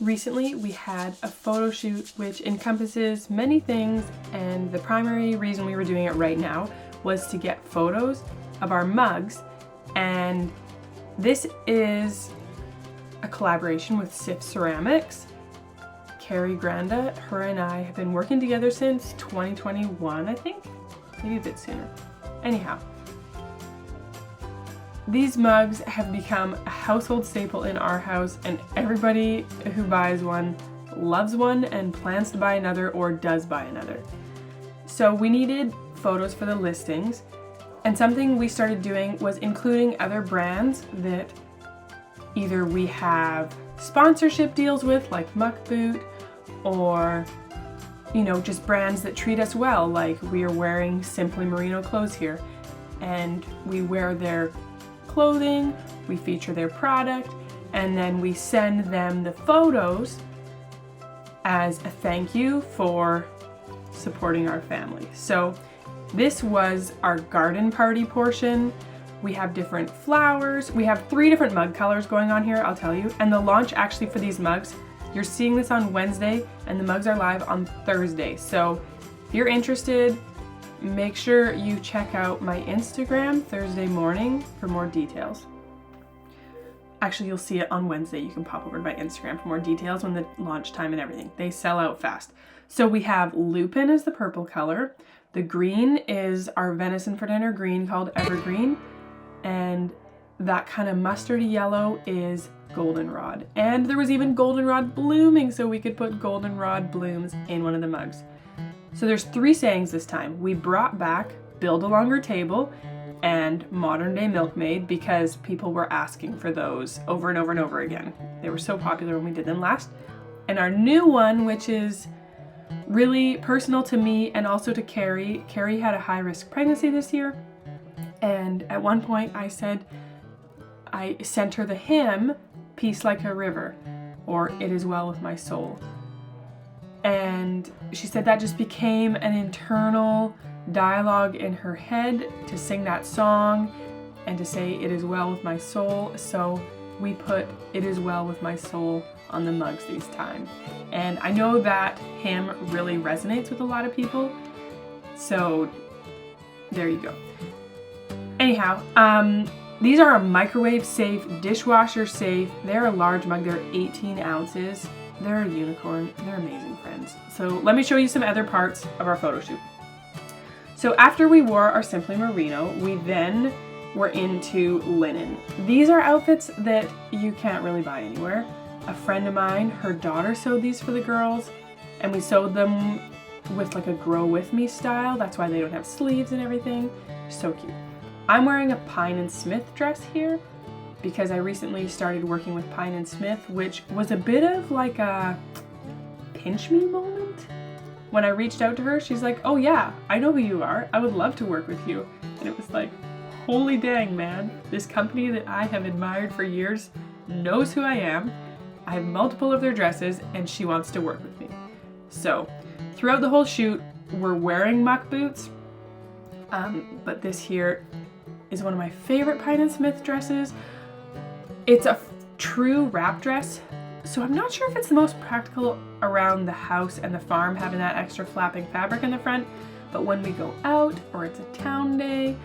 Recently, we had a photo shoot which encompasses many things, and the primary reason we were doing it right now was to get photos of our mugs. And this is a collaboration with Sif Ceramics. Carrie Granda, her and I have been working together since 2021, I think, maybe a bit sooner. Anyhow, these mugs have become a household staple in our house, and everybody who buys one loves one and plans to buy another or does buy another. So we needed photos for the listings, and something we started doing was including other brands that either we have sponsorship deals with, like Muck Boot, or just brands that treat us well, like we are wearing Simply Merino clothes here, and we wear their clothing, we feature their product, and then we send them the photos as a thank you for supporting our family. So this was our garden party portion. We have different flowers. We have 3 different mug colors going on here, I'll tell you. And the launch actually for these mugs, you're seeing this on Wednesday and the mugs are live on Thursday. So if you're interested, make sure you check out my Instagram Thursday morning for more details. Actually, you'll see it on Wednesday. You can pop over to my Instagram for more details on the launch time and everything. They sell out fast. So we have Lupin as the purple color. The green is our Venison for dinner green called Evergreen. And that kind of mustardy yellow is Goldenrod. And there was even Goldenrod blooming, so we could put Goldenrod blooms in one of the mugs. So there's 3 sayings this time. We brought back Build a Longer Table and Modern Day Milkmaid because people were asking for those over and over and over again. They were so popular when we did them last. And our new one, which is really personal to me and also to Carrie. Carrie had a high-risk pregnancy this year. And at one point I sent her the hymn, Peace Like a River, or It Is Well With My Soul. And she said that just became an internal dialogue in her head to sing that song and to say, it is well with my soul. So we put It Is Well With My Soul on the mugs this time. And I know that hymn really resonates with a lot of people. So there you go. Anyhow, these are a microwave safe, dishwasher safe. They're a large mug, they're 18 ounces. They're a unicorn. They're amazing friends. So let me show you some other parts of our photo shoot. So after we wore our Simply Merino, we then were into linen. These are outfits that you can't really buy anywhere. A friend of mine, her daughter sewed these for the girls, and we sewed them with like a grow with me style. That's why they don't have sleeves and everything. So cute. I'm wearing a Pine and Smith dress here, because I recently started working with Pine and Smith, which was a bit of like a pinch me moment. When I reached out to her, she's like, oh yeah, I know who you are. I would love to work with you. And it was like, holy dang, man. This company that I have admired for years knows who I am. I have multiple of their dresses and she wants to work with me. So throughout the whole shoot, we're wearing muck boots. But this here is one of my favorite Pine and Smith dresses. It's a true wrap dress, so I'm not sure if it's the most practical around the house and the farm having that extra flapping fabric in the front, but when we go out or it's a town day,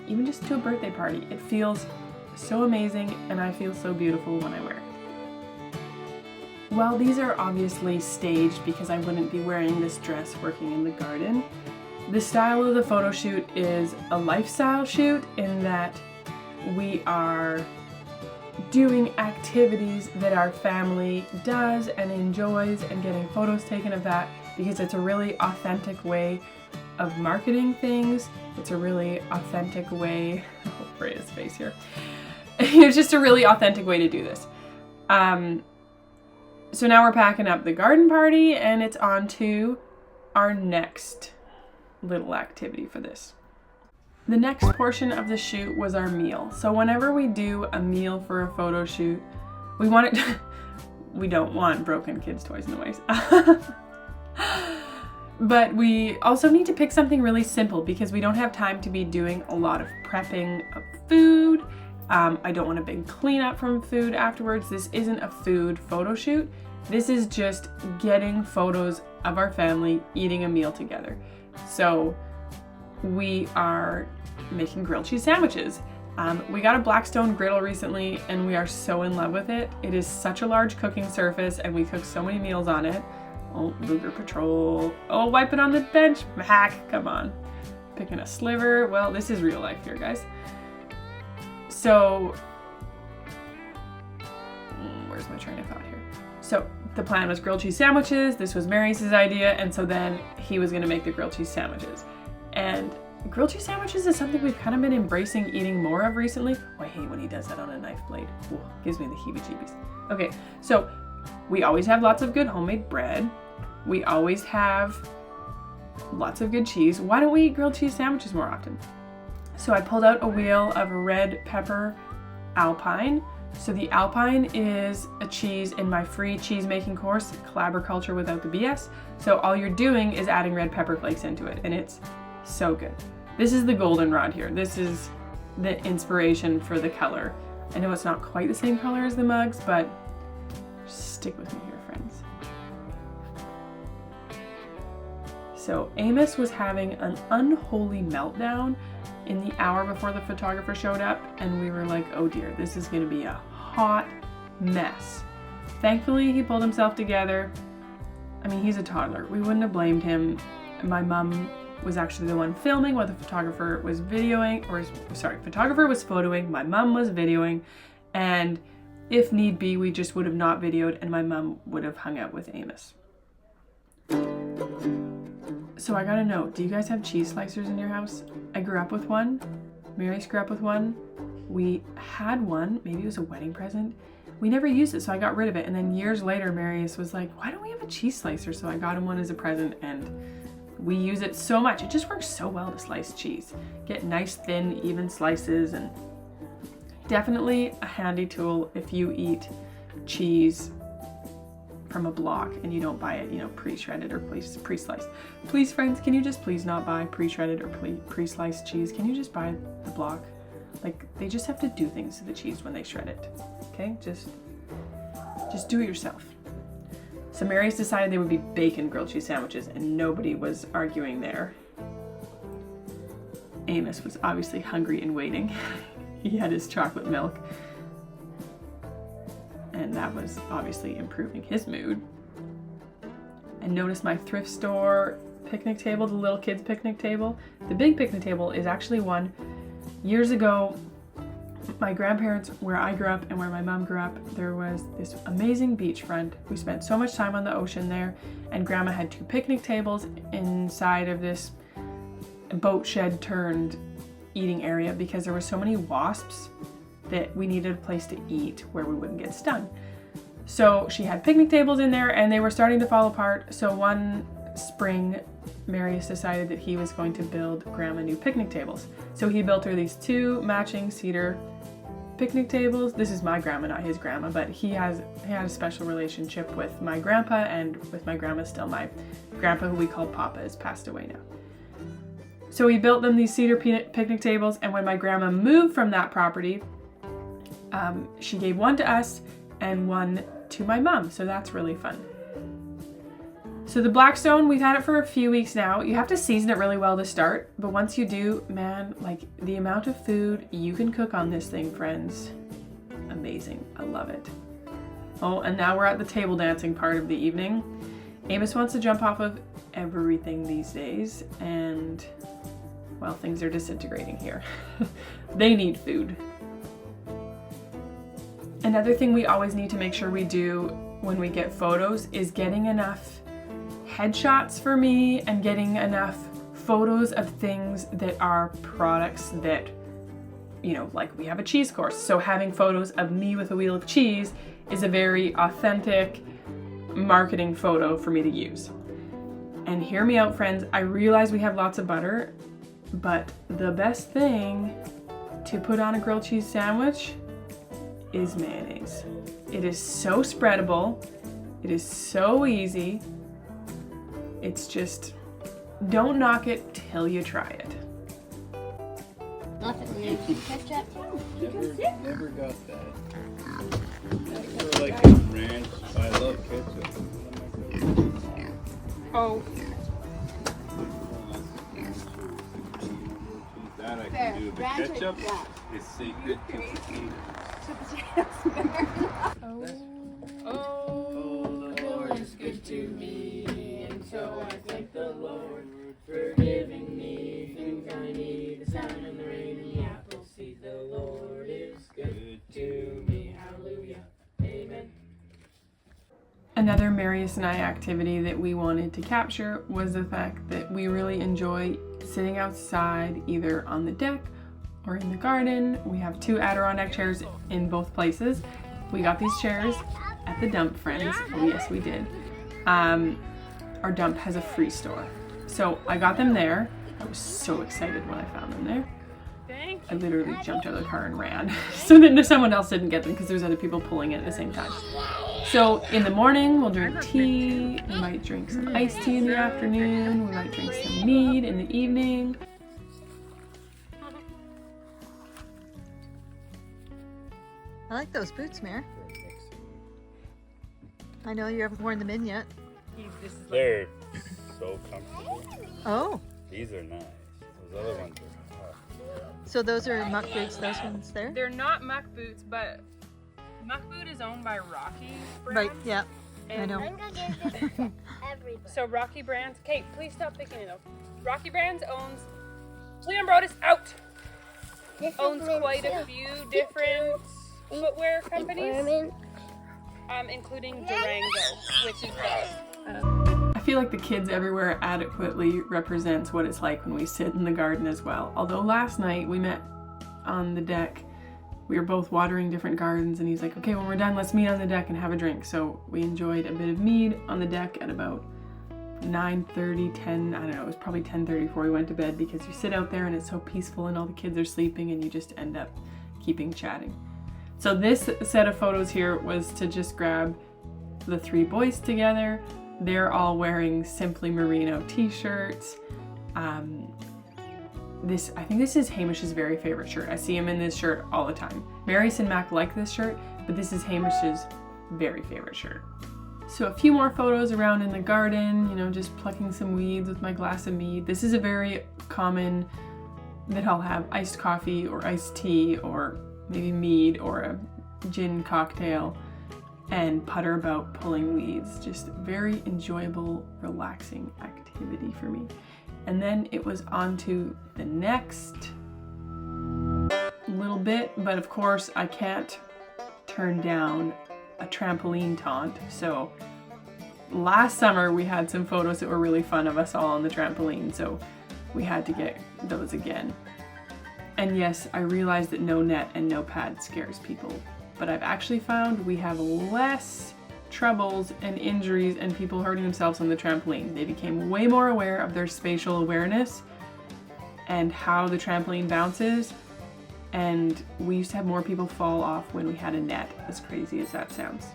even just to a birthday party, it feels so amazing and I feel so beautiful when I wear it. Well, these are obviously staged because I wouldn't be wearing this dress working in the garden. The style of the photo shoot is a lifestyle shoot in that we are doing activities that our family does and enjoys and getting photos taken of that because it's a really authentic way of marketing things. It's a really authentic way, oh, Freya's face here. It's just a really authentic way to do this. So now we're packing up the garden party and it's on to our next little activity for this. The next portion of the shoot was our meal. So whenever we do a meal for a photo shoot, we want it we don't want broken kids' toys in the ways. But we also need to pick something really simple because we don't have time to be doing a lot of prepping of food I don't want a big cleanup from food afterwards. This isn't a food photo shoot. This is just getting photos of our family eating a meal together. So we are making grilled cheese sandwiches. We got a Blackstone griddle recently and we are so in love with it. It is such a large cooking surface and we cook so many meals on it. Oh, Booger Patrol. Oh, wipe it on the bench. Hack, come on. Picking a sliver. Well, this is real life here, guys. So, where's my train of thought here? So the plan was grilled cheese sandwiches. This was Marius's idea. And so then he was gonna make the grilled cheese sandwiches. And grilled cheese sandwiches is something we've kind of been embracing eating more of recently. Oh, I hate when he does that on a knife blade. Ooh, gives me the heebie-jeebies. Okay, so we always have lots of good homemade bread. We always have lots of good cheese. Why don't we eat grilled cheese sandwiches more often? So I pulled out a wheel of red pepper Alpine. So the Alpine is a cheese in my free cheese making course, Collaboraculture Without the BS. So all you're doing is adding red pepper flakes into it and it's so good. This is the goldenrod here. This is the inspiration for the color. I know it's not quite the same color as the mugs, but just stick with me here, friends. So Amos was having an unholy meltdown in the hour before the photographer showed up, and we were like, oh dear, this is gonna be a hot mess. Thankfully, he pulled himself together. I mean, he's a toddler. We wouldn't have blamed him. My mom was actually the one filming while the photographer was videoing, photographer was photoing, my mom was videoing, and if need be, we just would have not videoed and my mom would have hung out with Amos. So I gotta know, do you guys have cheese slicers in your house? I grew up with one. Marius grew up with one. We had one, maybe it was a wedding present. We never used it, so I got rid of it. And then years later, Marius was like, why don't we have a cheese slicer? So I got him one as a present and we use it so much. It just works so well to slice cheese. Get nice, thin, even slices, and definitely a handy tool if you eat cheese from a block and you don't buy it, you know, pre-shredded or pre-sliced. Please, friends, can you just please not buy pre-shredded or pre-sliced cheese? Can you just buy the block? Like, they just have to do things to the cheese when they shred it. Okay, just do it yourself. So Marius decided they would be bacon grilled cheese sandwiches and nobody was arguing there. Amos was obviously hungry and waiting. He had his chocolate milk. And that was obviously improving his mood. And notice my thrift store picnic table, the little kids picnic table. The big picnic table is actually one years ago. My grandparents, where I grew up and where my mom grew up, there was this amazing beachfront. We spent so much time on the ocean there, and Grandma had 2 picnic tables inside of this boat shed turned eating area because there were so many wasps that we needed a place to eat where we wouldn't get stung. So she had picnic tables in there and they were starting to fall apart. So one spring, Marius decided that he was going to build Grandma new picnic tables. So he built her these 2 matching cedar picnic tables. This is my grandma, not his grandma, but he had a special relationship with my grandpa and with my grandma still. My grandpa, who we call Papa, is passed away now. So he built them these cedar picnic tables, and when my grandma moved from that property, she gave one to us and one to my mom, so that's really fun. So the Blackstone, we've had it for a few weeks now. You have to season it really well to start, but once you do, man, like the amount of food you can cook on this thing, friends, amazing. I love it. Oh, and now we're at the table dancing part of the evening. Amos wants to jump off of everything these days, and well, things are disintegrating here. They need food. Another thing we always need to make sure we do when we get photos is getting enough headshots for me and getting enough photos of things that are products that, you know, like we have a cheese course. So having photos of me with a wheel of cheese is a very authentic marketing photo for me to use. And hear me out, friends. I realize we have lots of butter, but the best thing to put on a grilled cheese sandwich is mayonnaise. It is so spreadable. It is so easy. It's just, don't knock it till you try it. Nothing. Ketchup. Never got that. For like a ranch, I love ketchup. Oh. That I can do. The ketchup is secret to potatoes. Oh, the Lord is good to me, and so I thank the Lord for giving me things I need. The sun and the rain and the apple seed. The Lord is good to me. Hallelujah. Amen. Another Marius and I activity that we wanted to capture was the fact that we really enjoy sitting outside, either on the deck or in the garden. We have 2 Adirondack chairs in both places. We got these chairs at the dump, friends. Oh, yes, we did. Our dump has a free store. So I got them there. I was so excited when I found them there. I literally jumped out of the car and ran so that someone else didn't get them because there's other people pulling it at the same time. So in the morning, we'll drink tea. We might drink some iced tea in the afternoon. We might drink some mead in the evening. I like those boots, Mare. I know you haven't worn them in yet. They're so comfortable. Oh, These are nice. Those other ones are tough. so those are muck boots, those ones there? They're not Muck Boots, but Muck Boot is owned by Rocky brand. Right, yeah, I And know. I'm gonna give this to everybody. So Rocky Brands, Kate, please stop picking it up. Rocky Brands owns, Leon brought us out, This is owns mint quite a too. few different footwear companies, Mint. including Durango, which is I feel like the kids everywhere adequately represents what it's like when we sit in the garden as well. Although last night we met on the deck, we were both watering different gardens, and he's like, okay, when we're done, let's meet on the deck and have a drink. So we enjoyed a bit of mead on the deck at about 9:30, 10, I don't know, it was probably 10:30 before we went to bed, because you sit out there and it's so peaceful and all the kids are sleeping and you just end up keeping chatting. So this set of photos here was to just grab the 3 boys together. They're all wearing Simply Merino t-shirts. I think this is Hamish's very favorite shirt. I see him in this shirt all the time. Marius and Mac like this shirt, but this is Hamish's very favorite shirt. So a few more photos around in the garden, you know, just plucking some weeds with my glass of mead. This is a very common that I'll have iced coffee or iced tea or maybe mead or a gin cocktail and putter about pulling weeds. Just very enjoyable, relaxing activity for me. And then it was on to the next little bit, but of course I can't turn down a trampoline taunt. So last summer we had some photos that were really fun of us all on the trampoline, so we had to get those again. And yes, I realize that no net and no pad scares people, but I've actually found we have less troubles and injuries and people hurting themselves on the trampoline. They became way more aware of their spatial awareness and how the trampoline bounces, and we used to have more people fall off when we had a net, as crazy as that sounds.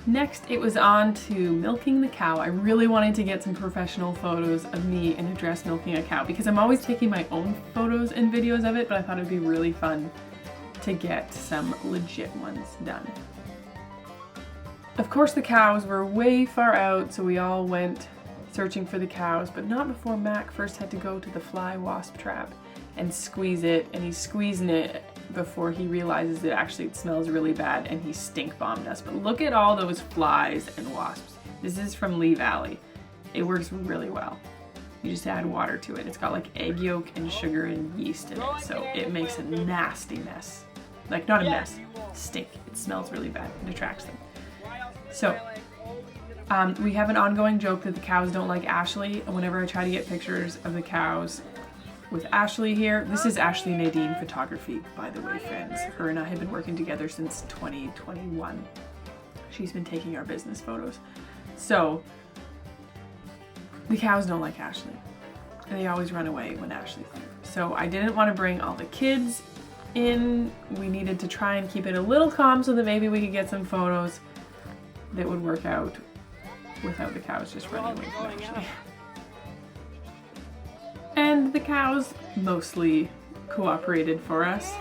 Next, it was on to milking the cow. I really wanted to get some professional photos of me in a dress milking a cow, because I'm always taking my own photos and videos of it, but I thought it'd be really fun to get some legit ones done. Of course, the cows were way far out, so we all went searching for the cows, but not before Mac first had to go to the fly wasp trap and squeeze it, and he's squeezing it before he realizes that actually it smells really bad, and he stink bombed us. But look at all those flies and wasps. This is from Lee Valley. It works really well. You just add water to it. It's got like egg yolk and sugar and yeast in it, so it makes a nasty mess. Like, not a mess, stink. It smells really bad. It attracts them. So, we have an ongoing joke that the cows don't like Ashley, and whenever I try to get pictures of the cows with Ashley here, this is Ashley Nadine Photography, by the way, friends. Her and I have been working together since 2021. She's been taking our business photos. So, the cows don't like Ashley, and they always run away when Ashley's there. So I didn't want to bring all the kids in. We needed to try and keep it a little calm so that maybe we could get some photos that would work out without the cows just running away from Ashley. And the cows mostly cooperated for us,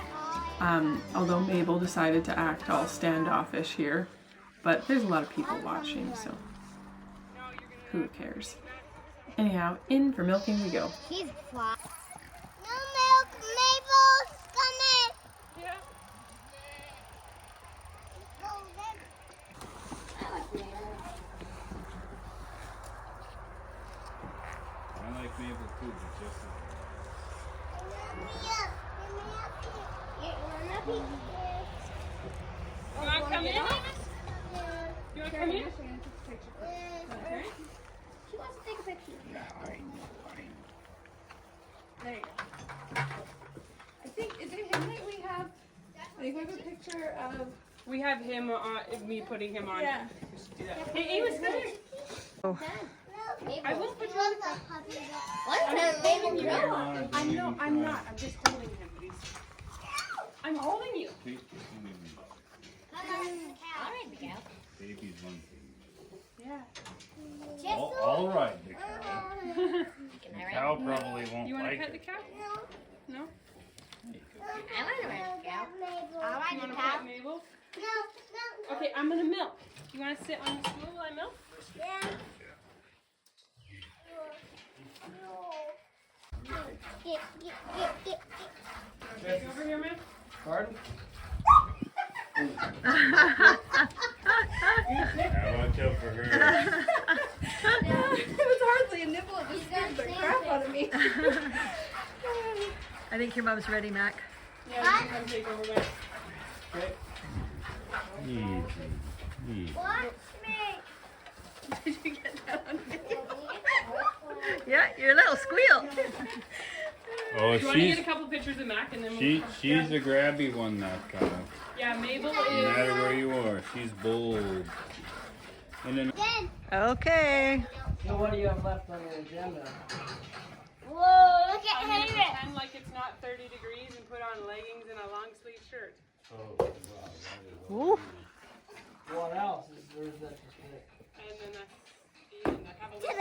although Mabel decided to act all standoffish here. But there's a lot of people watching, so who cares? Anyhow, in for milking we go. He's fly. No milk, Mabel's coming. Yeah. I like Mabel too, but just You want to come in? You want to come in? She wants to take a picture. There you go. I think, is it him that we have? I think we have a picture of. We have him on, me putting him on. Yeah. Do that. Hey, Amos, come here. I will put you on the puppy. What? No, Mabel, no. I'm not. I'm just holding him. Please. I'm holding you. Alright, Miguel. Baby's one thing. Yeah. All right, the cow. The cow probably won't You want to like pet the it. cow? No. I want to ride the cow. I You like want the to cow. pet Mabel? No. Okay, I'm gonna milk. You want to sit on the stool while I milk? Yeah. Get. Okay, over here, man. Pardon? Now watch out for her. It was hardly a nibble, it just scared the crap out of me. I think your mom's ready, Mac. Yeah, you can come take over, man. Okay. Easy. Watch me. Did you get that on video? Yeah, you're a little squeal. Oh, Do you want to get a couple pictures of Mac and then we'll she's a grabby one, that cow. Yeah, Mabel No is. matter where you are, she's bold. And then Again. Okay. So what do you have left on your agenda? Whoa, look at I'm gonna Henry. pretend like it's not 30 degrees and put on leggings and a long sleeve shirt. Ooh. What else is there that you pick? And then I have a little.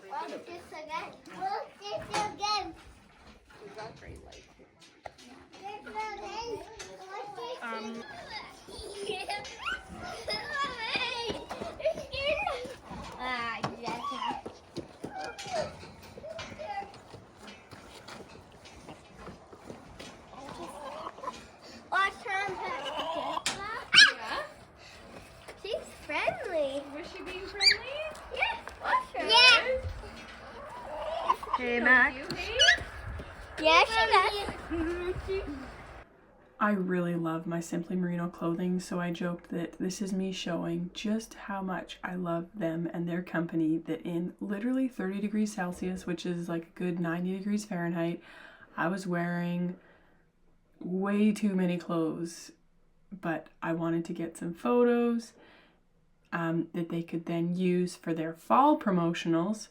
Watch this again. Watch this again. We've got great light. This again. Watch this Ah, yes. Watch her. Yeah. She's friendly. Was she being friendly? Yeah. Watch her. Yeah. Hey, Mac. Yeah, she does. I really love my Simply Merino clothing, so I joked that this is me showing just how much I love them and their company, that in literally 30 degrees Celsius, which is like a good 90 degrees Fahrenheit, I was wearing way too many clothes, but I wanted to get some photos that they could then use for their fall promotionals,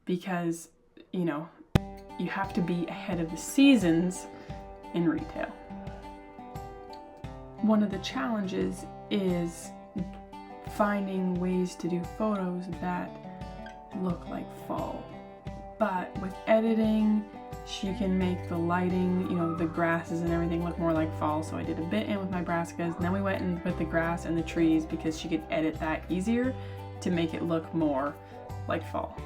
because, you know, you have to be ahead of the seasons in retail. One of the challenges is finding ways to do photos that look like fall. But with editing, she can make the lighting, you know, the grasses and everything look more like fall. So I did a bit in with my brassicas, and then we went in with the grass and the trees because she could edit that easier to make it look more like fall.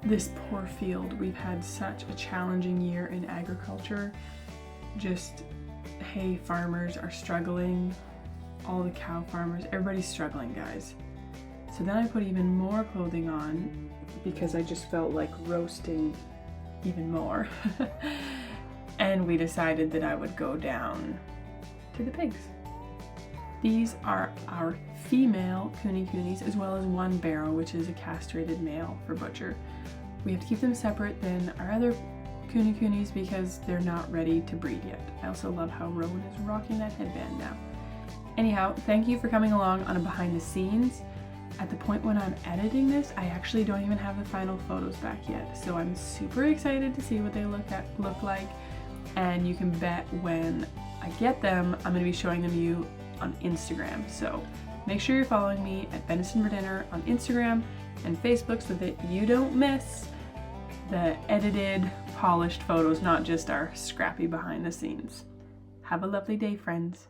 This poor field, we've had such a challenging year in agriculture. Just hay farmers are struggling, all the cow farmers, everybody's struggling, guys. So then I put even more clothing on because I just felt like roasting even more. And we decided that I would go down to the pigs. These are our female coonies, as well as one barrow, which is a castrated male for butcher. We have to keep them separate than our other coonies because they're not ready to breed yet. I also love how Rowan is rocking that headband now. Anyhow, thank you for coming along on a behind the scenes. At the point when I'm editing this, I actually don't even have the final photos back yet, so I'm super excited to see what they look like, and you can bet when I get them, I'm going to be showing them to you on Instagram. So make sure you're following me at Venison for Dinner on Instagram and Facebook so that you don't miss the edited, polished photos, not just our scrappy behind the scenes. Have a lovely day, friends.